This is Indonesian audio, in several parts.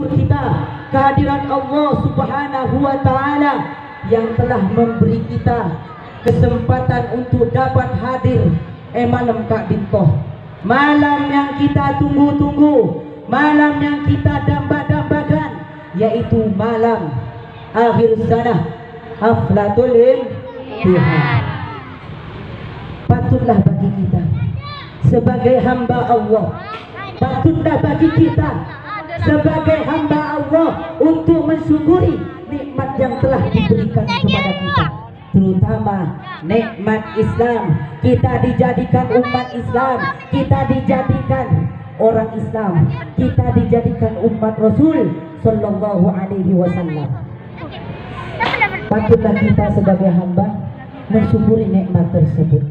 kita kehadiran Allah Subhanahu wa taala yang telah memberi kita kesempatan untuk dapat hadir malam Kak Bintoh, malam yang kita tunggu-tunggu, malam yang kita damba-dambakan, yaitu malam akhir sanah, Haflatul Imtihan. Patutlah bagi kita sebagai hamba Allah, patutlah bagi kita sebagai hamba Allah untuk mensyukuri nikmat yang telah diberikan kepada kita, terutama nikmat Islam. Kita dijadikan umat Islam, kita dijadikan orang Islam, kita dijadikan umat Rasul Sallallahu Alaihi Wasallam. Patutlah kita sebagai hamba mensyukuri nikmat tersebut,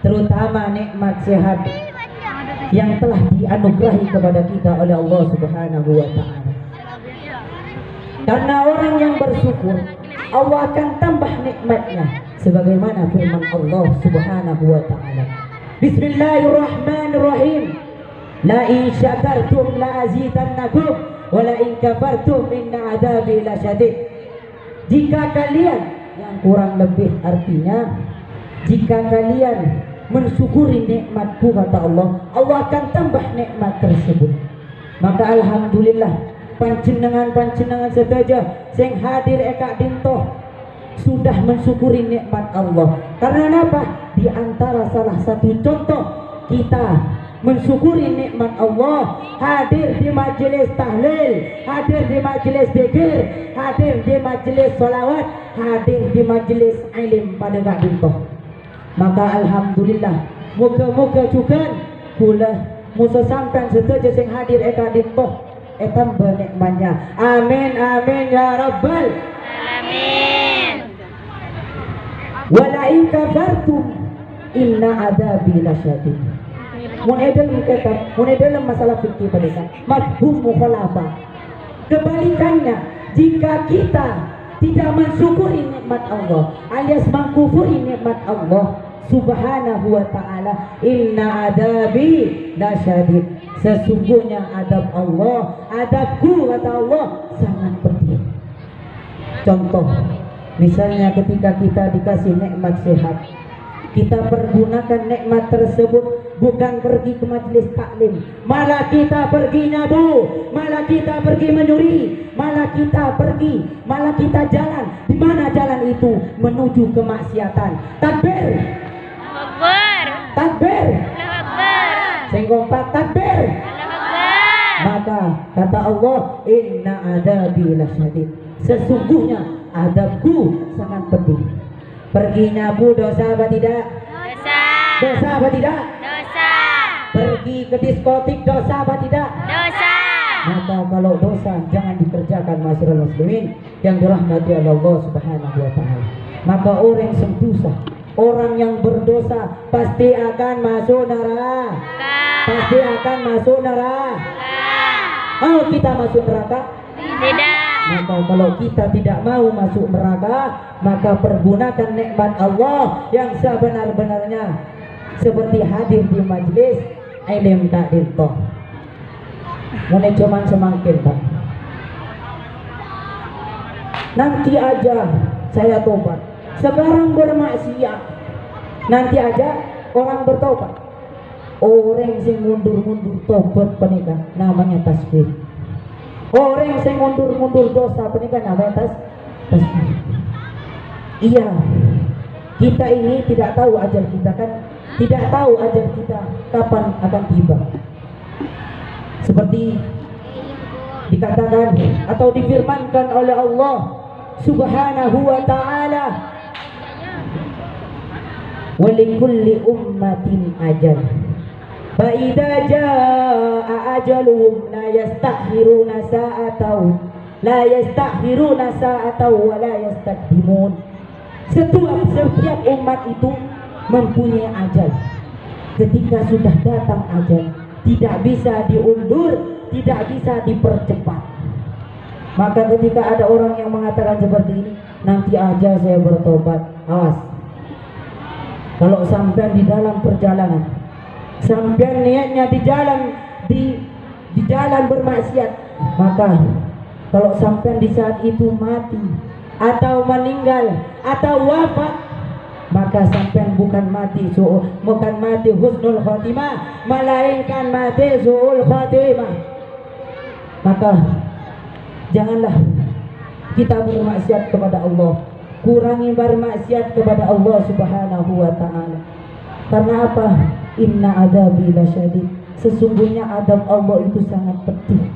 terutama nikmat sehat yang telah dianugerahi kepada kita oleh Allah Subhanahu wa taala. Karena orang yang bersyukur, Allah akan tambah nikmatnya, sebagaimana firman Allah Subhanahu wa taala. Bismillahirrahmanirrahim. La in syakartum la azidannakum wa la in kafartum inna adzabi lasyadid. Jika kalian, yang kurang lebih artinya, jika kalian mensyukuri nikmatku, kata Allah, Allah akan tambah nikmat tersebut. Maka alhamdulillah panjenengan saja sing hadir Kak Bintoh sudah mensyukuri nikmat Allah. Karena apa? Di antara salah satu contoh kita mensyukuri nikmat Allah, hadir di majelis tahlil, hadir di majelis zikir, hadir di majelis sholawat, hadir di majelis ilmu pada Kak Bintoh. Maka alhamdulillah, moga-moga juga pula musa sampai setuju sing hadir Kak Bintoh tambah nikmatnya. Amin amin ya rabbal alamin. Wala in kafartum inna adabi lasyadid. Mun dalam masalah fikih pada mafhum mukhalafah. Kebalikannya, jika kita tidak mensyukuri nikmat Allah alias mengkufuri nikmat Allah Subhanahu wa ta'ala, inna adabi lasyadid, sesungguhnya adab Allah, adabku, kata Allah, sangat pedih. Contoh, misalnya ketika kita dikasih nikmat sehat, kita pergunakan nikmat tersebut bukan pergi ke majelis taklim, malah kita pergi nyabu, malah kita pergi menyuri, malah kita jalan. Di mana jalan itu? Menuju kemaksiatan. Takbir, Akbar, takbir, Akbar, sengkompak takbir, Akbar. Maka kata Allah, inna adabi lasyadid, sesungguhnya adabku sangat pedih. Pergi nyabu dosa apa tidak? Dosa. Dosa apa tidak? Dosa. Pergi ke diskotik dosa apa tidak? Dosa. Maka kalau dosa jangan dikerjakan, masyarakat muslimin yang dirahmati oleh Allah Subhanahu wa taala. Maka orang yang berdosa, orang yang berdosa pasti akan masuk neraka. Pasti akan masuk neraka. Mau kita masuk neraka? Tidak. Maka kalau kita tidak mau masuk neraka, maka pergunakan nikmat Allah yang sebenar-benarnya, seperti hadir di majelis ilmu Kak Bintoh. Mulai cuman semakin Pak. Nanti aja saya tobat, sekarang bermaksiat. Nanti aja orang bertobat. Orang yang mundur-mundur tobat penikah namanya tasbih. Orang yang mundur-mundur dosa penikah namanya tasbih. Iya, kita ini tidak tahu ajal kita, kan tidak tahu ajal kita kapan akan tiba. Seperti dikatakan atau difirmankan oleh Allah Subhanahu wa ta'ala, wa likulli ummatin ajal fa idza jaa ajaluhum la yastakhiruna sa'atan wa la yastaqdimun. Setiap umat itu mempunyai ajal. Ketika sudah datang ajal, tidak bisa diundur, tidak bisa dipercepat. Maka ketika ada orang yang mengatakan seperti ini, nanti aja saya bertobat, awas. Kalau sampai di dalam perjalanan, sampai niatnya di jalan bermaksiat, Maka kalau sampai di saat itu mati atau meninggal atau wafat, maka sampai bukan mati husnul khotimah, melainkan mati su'ul khotimah. Maka janganlah kita bermaksiat kepada Allah, kurangi bermaksiat kepada Allah Subhanahu wa ta'ala. Karena apa? Inna adabi lasyadid, sesungguhnya adab Allah itu sangat pedih.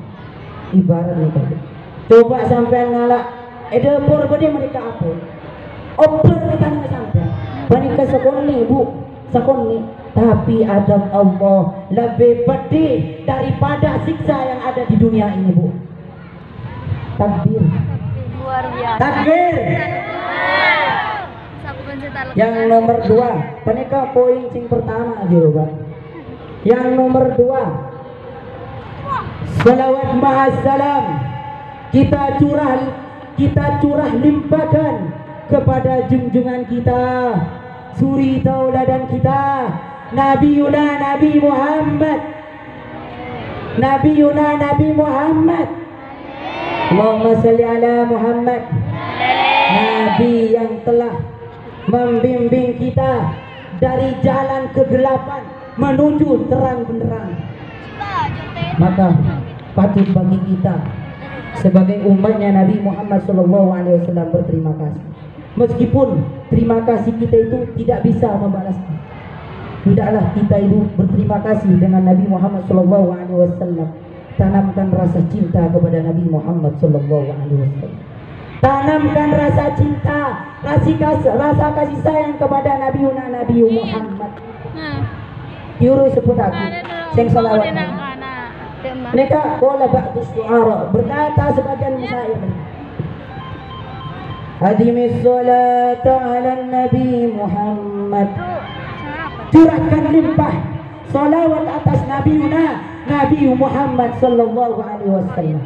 Ibaratnya tadi, coba sampai ngalak edepor bade mereka apa oper kita sampai mereka sekoni bu sekoni, tapi adab Allah lebih pedih daripada siksa yang ada di dunia ini bu. Takbir, Luar biasa. takbir. Yang nomor 2, peneka poin sing pertama gitu Pak. Yang nomor 2, salawat ma'assalam kita curah limpahkan kepada junjungan kita, suri tauladan kita, Nabi Muhammad. Allahumma salli ala Muhammad. Nabi yang telah membimbing kita dari jalan kegelapan menuju terang benderang. Maka patut bagi kita sebagai umatnya Nabi Muhammad SAW berterima kasih. Meskipun terima kasih kita itu tidak bisa membalasnya, tidaklah kita itu berterima kasih dengan Nabi Muhammad SAW. Tanamkan rasa cinta kepada Nabi Muhammad SAW. Tanamkan rasa cinta, rasa kasih sayang kepada Nabi Muhammad. Yuru sebut aku, sing salawat. Mereka qala ba'du syu'ara, berkata sebagian masyair, hadimis salata ala Nabi Muhammad, curahkan limpah salawat atas Nabi Muhammad sallallahu alaihi wasallam.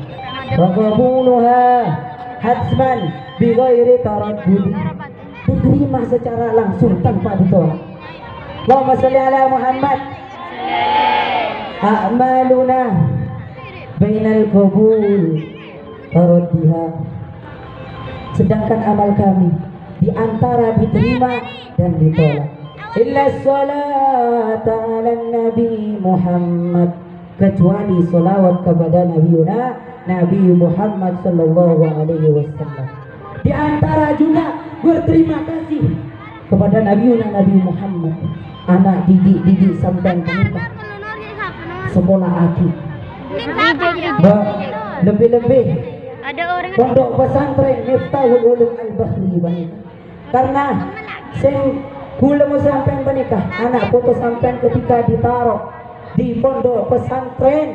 Wa qabuluha hatsman bi ghairi taraddud, diterima secara langsung tanpa ditolak. Allahumma shalli ala Muhammad. A'maluna bainal qabul taraddiha, sedangkan amal kami di antara diterima dan ditolak. Illa sholata ala Nabi Muhammad, kecuali sholawat kepada Nabi Muhammad sallallahu alaihi wasallam. Di antara juga berterima kasih kepada Nabi Muhammad, anak didik sampai penikah, sekolah akid, lebih-lebih pondok pesantren Miftahul Ulum Al-Bahri Bani. Karena sing kula mau sampai menikah, anak foto sampai ketika ditaruh di pondok pesantren,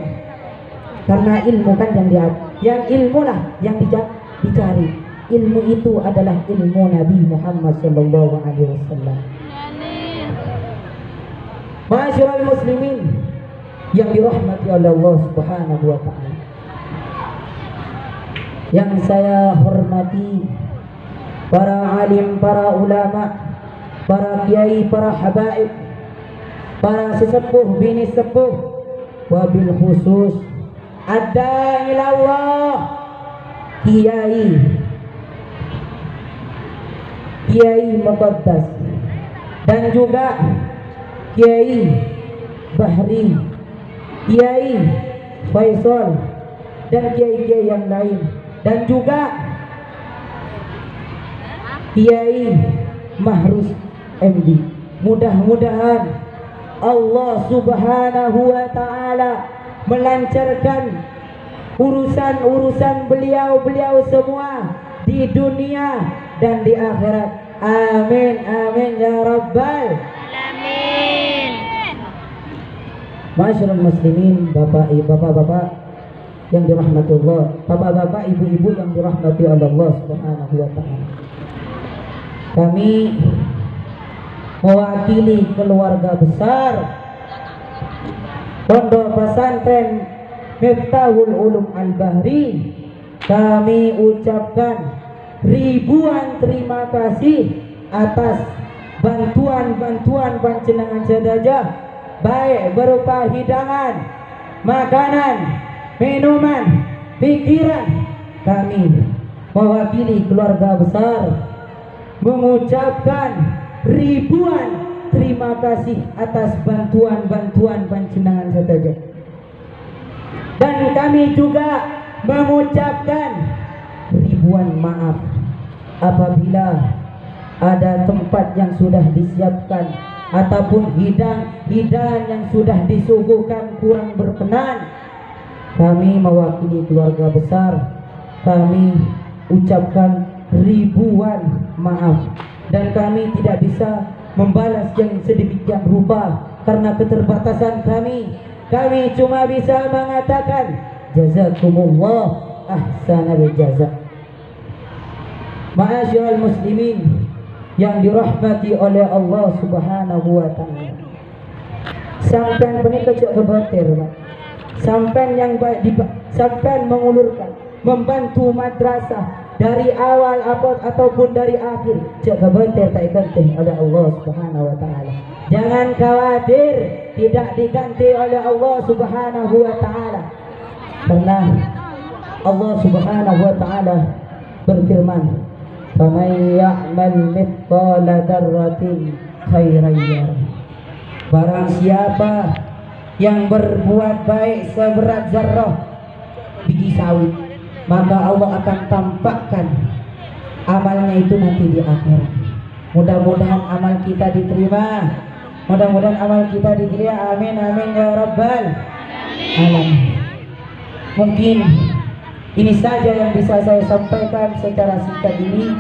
karena ilmu kan yang ilmu lah yang dicari. Ilmu itu adalah ilmu Nabi Muhammad sallallahu alaihi wasallam. Ma'asyiral muslimin yang dirahmati oleh Allah Subhanahu wa taala, yang saya hormati para alim, para ulama, para kiai, para habaib, para sesepuh bini sepuh, wabil khusus ada ilallah Kiai Muqaddas, dan juga Kiai Bahri, Kiai Faisal, dan kiai-kiai yang lain, dan juga Kiai Mahrus MD. Mudah-mudahan Allah Subhanahu wa ta'ala melancarkan urusan-urusan beliau semua di dunia dan di akhirat. Amin amin ya rabbal alamin. Masyaallah muslimin, bapak-bapak yang dirahmati Allah, bapak-bapak, ibu-ibu yang dirahmati oleh Allah Subhanahu wa taala. Kami mewakili keluarga besar Pondok Pesantren Miftahul Ulum Al-Bahri, kami ucapkan ribuan terima kasih atas bantuan panjenengan sedaya, baik berupa hidangan, makanan, minuman, pikiran, kami mewakili keluarga besar mengucapkan ribuan terima kasih atas bantuan-bantuan panjenengan saja. Dan kami juga mengucapkan ribuan maaf apabila ada tempat yang sudah disiapkan ataupun hidangan yang sudah disuguhkan kurang berkenan. Kami mewakili keluarga besar, kami ucapkan ribuan maaf, dan kami tidak bisa membalas yang sedemikian rupa karena keterbatasan kami. Kami cuma bisa mengatakan jazakumullah ahsanal jaza. Ma'asyiral muslimin yang dirahmati oleh Allah Subhanahu wa taala. Sampai menika cek kebatir, Pak. Sampai yang sampai mengulurkan, membantu madrasah dari awal ataupun dari akhir, cek kebatir tak ganti oleh Allah Subhanahu wa taala. Jangan khawatir tidak diganti oleh Allah Subhanahu wa taala. Karena Allah Subhanahu wa taala berfirman, "Faman ya'mal mithqala dzarratin khairan yarah." Barang siapa yang berbuat baik seberat zarrah biji sawit, maka Allah akan tampakkan amalnya itu nanti di akhirat. Mudah-mudahan amal kita diterima. Mudah-mudahan amal kita diterima. Amin amin ya rabbal alamin. Mungkin ini saja yang bisa saya sampaikan secara singkat ini.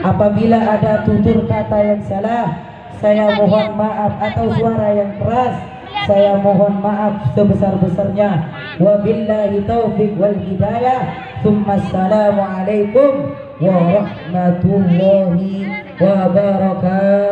Apabila ada tutur kata yang salah, saya mohon maaf, atau suara yang keras, saya mohon maaf sebesar-besarnya. Wabillahi taufiq wal hidayah. Assalamualaikum warahmatullahi wabarakatuh.